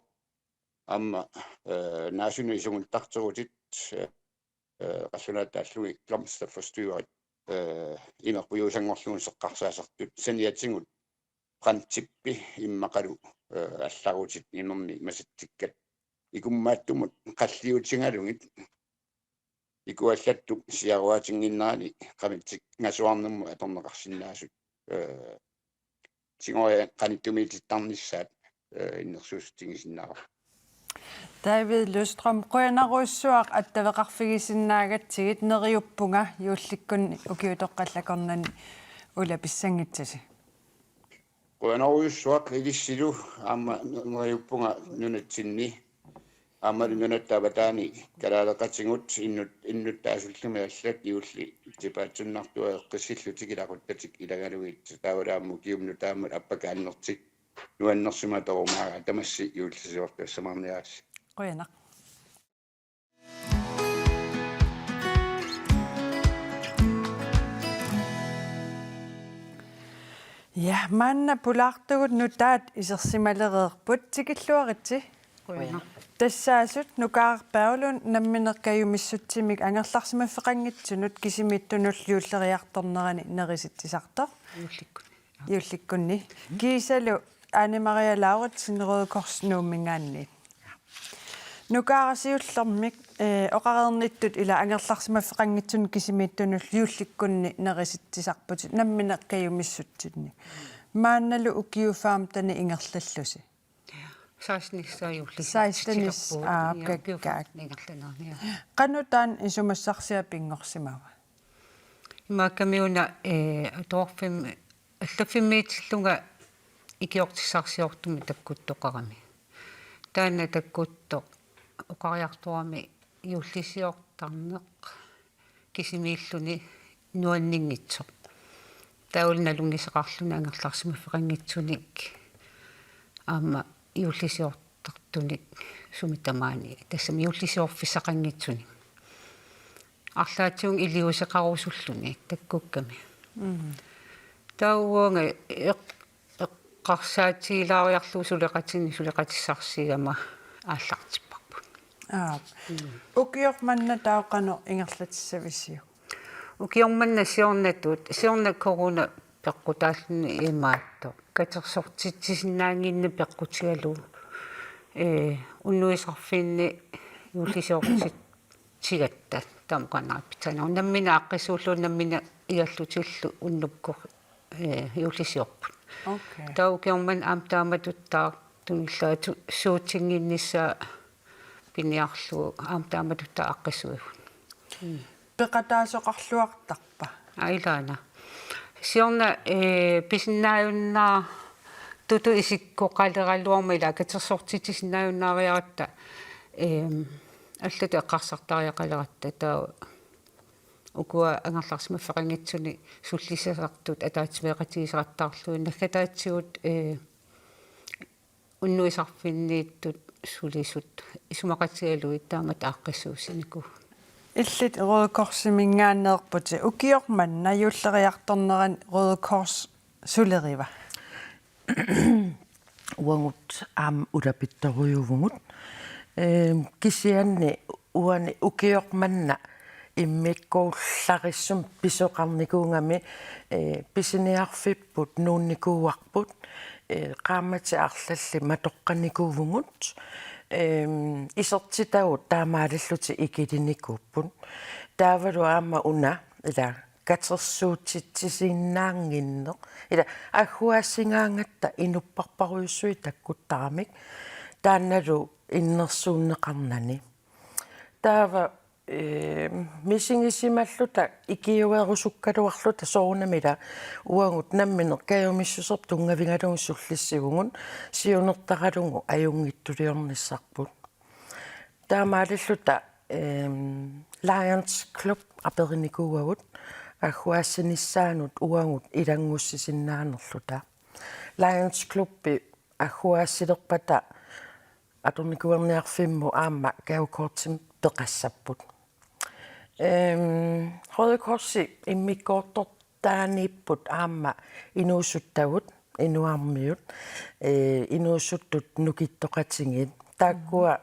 Amma national isungun tarterutit qassunaataallui blomsterforstyrret imerpujuusangorlugun seqqarsaasartut saniatingut qantippi immaqalu allarutit imermi masattikkat ikummaattumut qalliutingalungit ikuallattuk siaruatinginnaani qamittik ngasuarnermu atorneqarsinnaasut singoya qanittumiitittarnissaat innersuustingisinnaara David Løstrøm, qoyanaruissuaq attaveqarfigisinnaagatigit neriuppunga yuullikkunni ukiutoqqallakornani ulapissangitsasi. Qoyanaruissuaq igissilu aamma neriuppunga nunatsinni aamma nunattaavataani kalaaleqatingut innuttaasulluми аллат иулли типаатсуннартуа эққиссиллутик илақуттатик илагалугит таавалаамму киумну тааммат аппакааннертик нуаннерсума торумаага тамасси иуллисиортассамарниаас Qoyana. Ja, manna pulaartugut nutaat isersimalereerput tikilluaritsi. Qoyana. Tassaasut nukaarpaulun namminerkajumissutsimik angerlarsimaffeqangitsunut kisimiittunulliulleriartornerani nerisittisartor. Юлликкунни кисалу Анне-Мария Лауritsen Røde Kors nuummingaanni. Nukаарasiullermik oqareernittut ila angerlarsimaffeqangitsun kisimiittunul юлликкунни nerisittisarput nammineqqajumissutsinni. Maannalu ukiufaamtani ingerlallusi. Saastanis aapkakkaak. Qanutaan isumassarsia pingorsimawa. Imaakamiuna torfim аллаффиммиитиллунга икиортиссарсиортуми таккуттоқарами таана таккутто оқариарторами юллисиортарнеқ кисимииллуни нуаннингитсо таулналунгисеқарлуна ангерларсимаффеқангитсуник аама юллисиортартуник сумитамаани тассами юллисиорфиссақангитсуни арлаатсуун илиусеқарусуллуни таккукками тауунга эққарсаатигилаариарлуу сулеқатиссарсигама ааллартиппарпут укиорманна таоқано ингерлатиссависсиу укиорманна сиорна коруна пеққутааллуни имаатто катерсортитсиннаангинна пеққутигалуу уннуисарфинни юллисиортит тигатта тамқанаарпитсана унаммина аққисууллуу наммина иаллутиллу уннукку юллисиорпут таукиорман аамтааматуттаа туниллаату суутингиннисса пиниарлуу аамтааматуттаа аққисуигут пеқатаасоқарлуартарпа айлаана сиорна писиннааюннаа туту исиккоқалералуарма ила катерсортитисиннааюннаариаратта аллату эққарсартариақалератта таа укуа ангерларсимаффеқангитсуни суллисасартут атаатсимеқатигисеқаттаарлуи наггатаатсигут уннуисарфиннииттут сулисут исумақатигалуи таамат ааққиссуусинику иллит Røde Kors мингааннеерпути укиорманна юллериарторнеран Røde Kors сулерива уангут аам улапитторуйувгут кисианни уани укиорманна иммиккуулларissum писоқарникуунгами писиниарфиппут нуунникууарпут qaamati арлалли матоққаникуувгут исертитагут таамааллути икилиникууппут таавалу аама уна ила катерсуутитсисиннаангинне ила аггуассингаангатта инуппарпаруйуссуи таккуттарамик таанналу иннерсууннеқарнани таава мисингисималлута икиуерусуккалуарлута соорнамила уангут намминеқ каюмиссусерп тунгавингалунгсуллиссигунгун сиунертаралунгу аюнгиттулиорниссарпут таамаалиллута Lions Club апериникууагут аггуаассинissaанут уангут илангуссисиннаанерлута Lions Club аггуаассилерпата аторникуерниарфимму аама каукортим пеқассаппут Røde Kors иммиккоортортаанииппут аама инуусуттагут инуармиут инуусуттут нукиттоқатингит тааккуа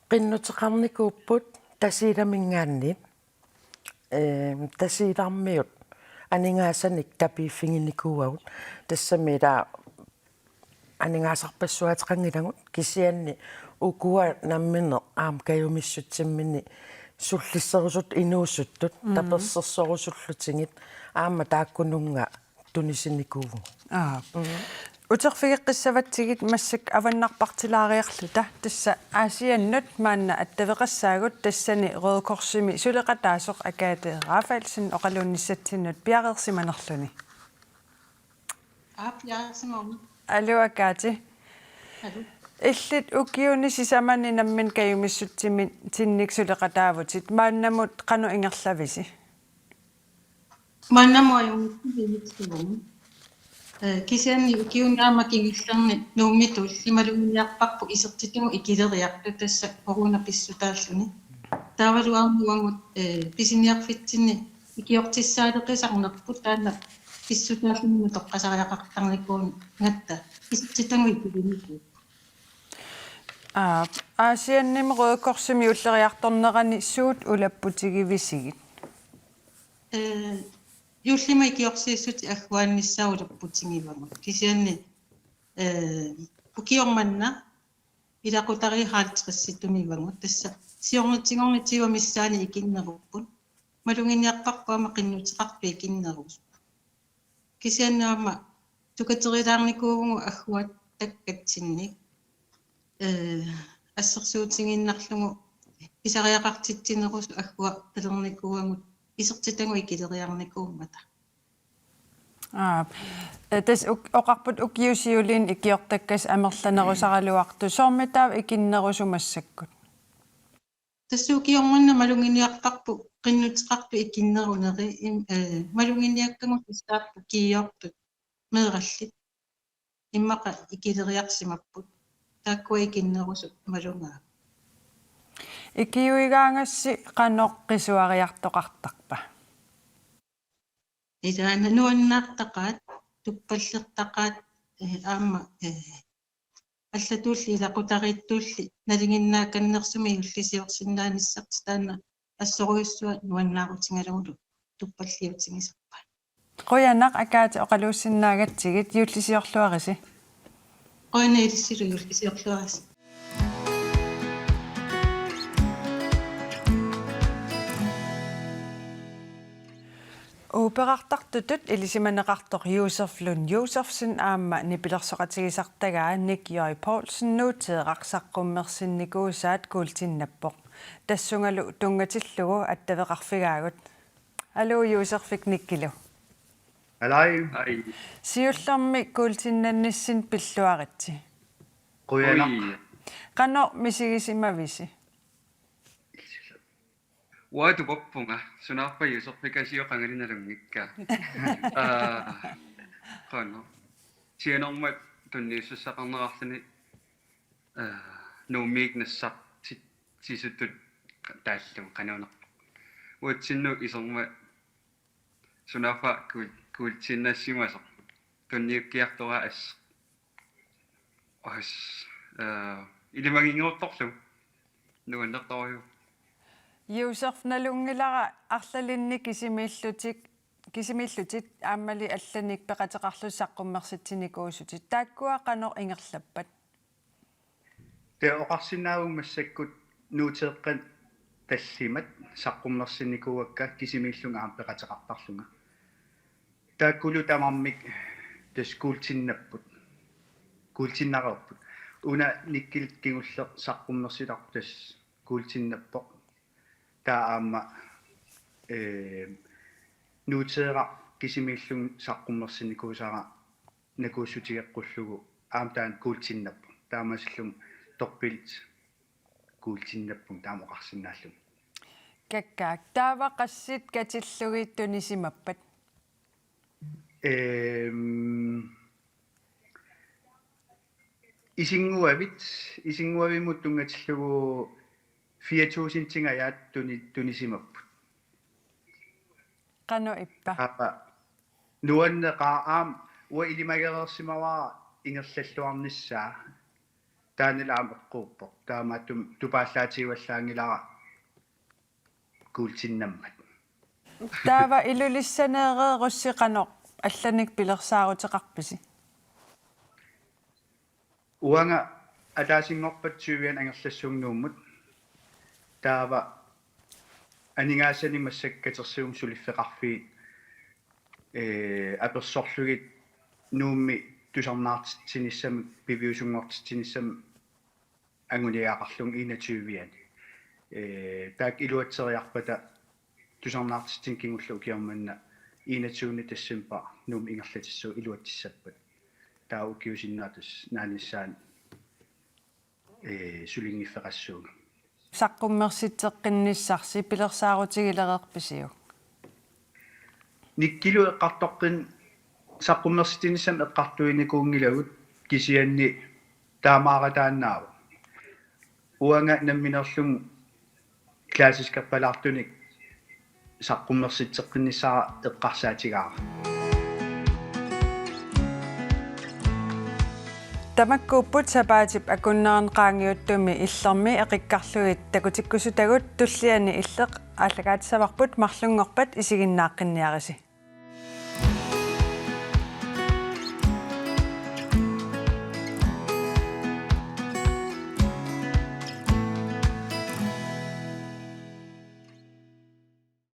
qinnuteqarnikuupput tasiilamingaanni tasiilarmiut aningaassanik tapiiffinginikuuagut tassamila aningaasarpassuateqangilagut kisianni ukua nammine aam kajumissutsimminni sullisserusut inuussuttut tapersersorusullutingit aamma taakkununga tunisinikuugu Uterfigeqqissavatigit massak avannarpartilaariarluta tassa aasiannut maanna attaveqassaagut tassani rødkorsimi suleqataasoq akaate Rafaelsen oqaluunnissatsinnut piaqersimanerluni Piaqersimanerluni aluakaati illit ukiuni sisamani nammin kajumissutsimmin tinnik suleqataavutit maannamut qanu ingerlavisi maannamuajummittivimitsugun kisianni ukiunnaama kingillarni nuummitul imalunginiarparpu isertitugu ikileriartu tassa corona-pissutaalluni taavaluarmuangut pisiniarfitsinni ikiortissaadeqisarnerput taanna pissutaallunni toqqasariaqartarnikuun ngatta isertitangu ikilimiku aasiannimi rødkorsimi ulleriartornerani suut ulapputigivisiit Jullima ikiorsiissut agguaannissaulerputingivangut kisianni ukiormanna ilaqutari haalitrissittunivangut tassa siornutsigornitiiva missaani ikinneruppun malunginiarparpuama qinnuteqarpi ikinnerus kisiannaama tukaterilaarnikuugungu agguat takkatsinnik ассерсуутингиннарлугу писариақартитсинерус аггуа пилерникууангут исертитангу икилериарникууммата тас оқарпут укиусиулин икиортаккас амерланерусаралуарту соормитаав икиннерусумассаккут тассуукиорманна малунгиниартарпу qinnuteqartu ikkinneruneri malunginiakkagu тиссааппу кииортут меераллит иммаqa икилериарсимаппут тааккуа икиннерусут малунгаа икиуигаангасси qaноqqisuariartoqartarpa идаана нуаннаартақаат туппаллертақаат аама аллатуулли илақутарииттуулли налингиннаакканнерсуми юллисиорсиннааниссарт таана ассоруйуссуа нуаннаарутингалагулу туппаллиутингисарпа qoyanaq akaati oqaluussinnaagatsigit yullisiorluarisi qoynailissulu yullisiorluaris Uperartartutut ilisimaneqartoq Joseflund Josefsen aamma nipilersoqatigisartagaa Nick Jøy Poulsen nuuteeqarsaqqummерсинникуусаат kuultinnappoq tassungalu tungatillugu attaveqarfigaagut Алло Josefik Nikkilu Алай Siullermi kuultinnannissin pilluaritsi Qoyanaq Qanor misigisimavisi Wadu boppunga sunarpa yusorpikasio qangalinalungikka qanno tienormat tunniussaqqarnerarluni nuummiignassaq tisutut taallum qanuuneq uatsinnu isorma sunarpa kuultinnassimasoq tunniukkiartora as ilimangingeortorlu nuannertoriu Josef nalungilara arlalinni kisimillutit aammali allanik peqateqarlussaqqummersitsinikuusutit taakkua qanor ingerlappat te oqarsinnaagumassakkut nuuteeqqan tallimat saqqummersinnikuuakka kisimillunga aam peqateqartarlunga taakkulu tamarmik taskuultinnapput kuultinnaqerput una nikkilit kiguller saqqummersilartas kuultinnappoq taama nuuteera kisimillun saqqummersinnikuusara nakuussutigeqqullugu aamtaan kuultinnappu taamasillum torpilit kuultinnappun taamoqarsinnaallum kakkaak taava qassit katillugit tunisimappat isinguavimut tungatillugu 4,000 tingayaat tunisimapput qanu ippa apa nuanneqaa aam ua ilimagereersimawaa ingerlalluarnissaa таанилаам эққууппо таамааттум тупааллаатигуаллаангилара куултиннаммат таава илулиссанеерееруссиқано алланик пилерсаарутеқарписи уанга алаасингорпат сювиан ангерлассуунгууммут таава анигаасани массаккатерсуум сулиффеқарфи аперсорлугит нуумми тусарнаартитсиниссами пивиусунгортитсиниссами ангулиаақарлун инатювиан таак илуатсериарпата тусарнаартитсин кингуллу киарманна инатюуни тассимпа нуум ингерлатиссуу илуатсаппат таа укиусиннаатус нааниссаан сулингиффеқассууга саққуммерситеққинниссарси пилерсаарутигилереерписиу никкилу эққартоққин саққуммерситиниссам эққартуиникуунгилагут кисианни таамааратааннаава уанга намминерлун классискаппалаартуник саққуммерситеққиннissаа эққарсаатигаара тамаккууппут сапаатип акуннеренqaangiuttuми иллерми эқиккарлугит такутиккусутагут туллиани иллеқ ааллагаатсаварпут марлунгорпат исигиннааққинниариси